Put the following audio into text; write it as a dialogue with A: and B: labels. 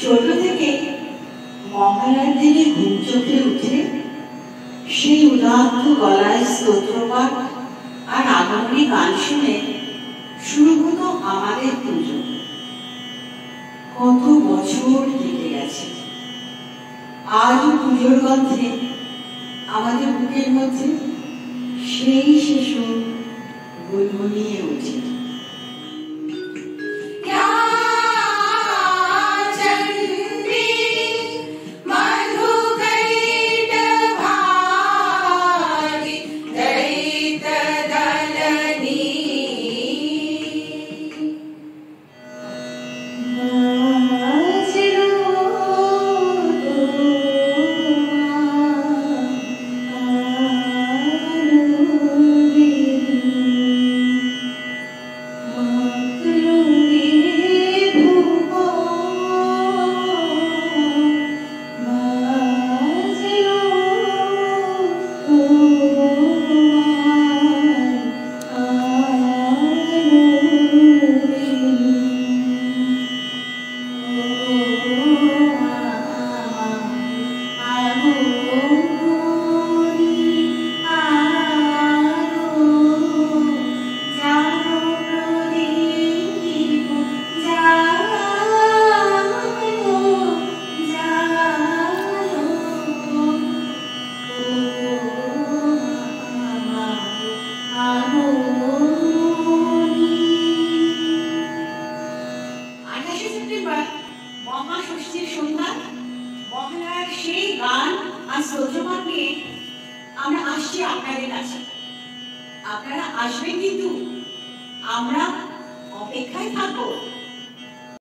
A: ছোট থেকে মহালয়ার দিনে ঘুম চোখে উঠে সেই উদাত্ত গলায় স্তোত্রপাঠ আর আগমনী গান শুনে শুরু হতো আমাদের পুজো। কত বছর কেটে গেছে, আজও পুজোর গন্ধে আমাদের বুকের মধ্যে সেই শিশু গুনগুনিয়ে ওঠে। মহাষষ্ঠীর সন্ধ্যা মহালয়ার সেই গান আর স্তোত্রপাঠ নিয়ে আমরা আসছি আপনাদের কাছে। আপনারা আসবেন কিন্তু আমরা অপেক্ষায় থাকবো।